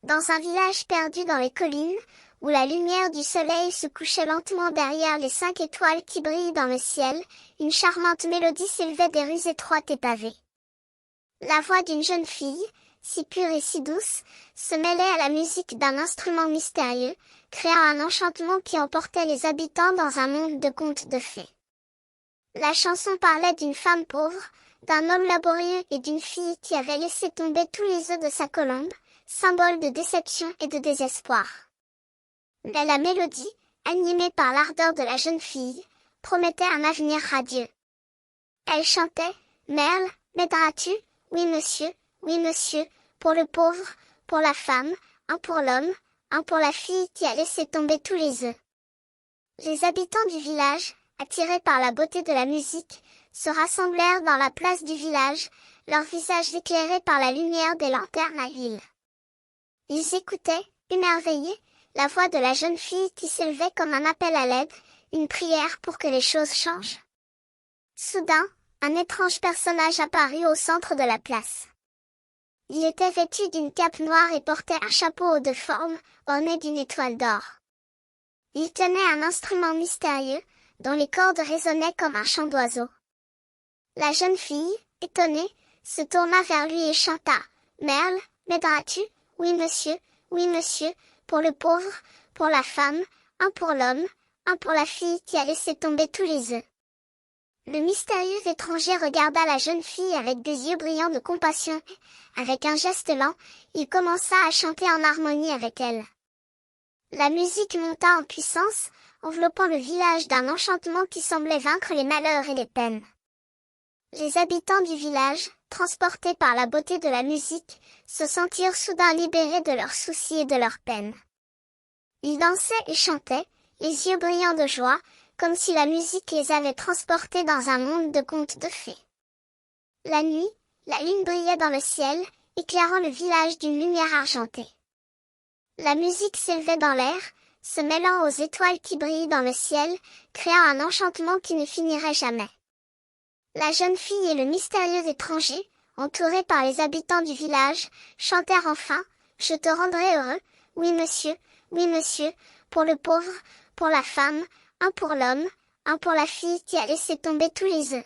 Dans un village perdu dans les collines, où la lumière du soleil se couchait lentement derrière les 5 étoiles qui brillent dans le ciel, une charmante mélodie s'élevait des rues étroites et pavées. La voix d'une jeune fille, si pure et si douce, se mêlait à la musique d'un instrument mystérieux, créant un enchantement qui emportait les habitants dans un monde de contes de fées. La chanson parlait d'une femme pauvre, d'un homme laborieux et d'une fille qui avait laissé tomber tous les œufs de sa colombe, symbole de déception et de désespoir. Mais la mélodie, animée par l'ardeur de la jeune fille, promettait un avenir radieux. Elle chantait « Merle, m'aideras-tu? Oui monsieur, pour le pauvre, pour la femme, un pour l'homme, un pour la fille qui a laissé tomber tous les œufs. » Les habitants du village, attirés par la beauté de la musique, se rassemblèrent dans la place du village, leurs visages éclairés par la lumière des lanternes à huile. Ils écoutaient, émerveillés, la voix de la jeune fille qui s'élevait comme un appel à l'aide, une prière pour que les choses changent. Soudain, un étrange personnage apparut au centre de la place. Il était vêtu d'une cape noire et portait un chapeau haut de forme, orné d'une étoile d'or. Il tenait un instrument mystérieux, dont les cordes résonnaient comme un chant d'oiseau. La jeune fille, étonnée, se tourna vers lui et chanta « Merle, m'aideras-tu? Oui monsieur, pour le pauvre, pour la femme, un pour l'homme, un pour la fille qui a laissé tomber tous les œufs. » Le mystérieux étranger regarda la jeune fille avec des yeux brillants de compassion et, avec un geste lent, il commença à chanter en harmonie avec elle. La musique monta en puissance, enveloppant le village d'un enchantement qui semblait vaincre les malheurs et les peines. Les habitants du village, transportés par la beauté de la musique, se sentirent soudain libérés de leurs soucis et de leurs peines. Ils dansaient et chantaient, les yeux brillants de joie, comme si la musique les avait transportés dans un monde de contes de fées. La nuit, la lune brillait dans le ciel, éclairant le village d'une lumière argentée. La musique s'élevait dans l'air, se mêlant aux étoiles qui brillent dans le ciel, créant un enchantement qui ne finirait jamais. La jeune fille et le mystérieux étranger, entourés par les habitants du village, chantèrent enfin « Je te rendrai heureux, oui monsieur, pour le pauvre, pour la femme, un pour l'homme, un pour la fille qui a laissé tomber tous les œufs. »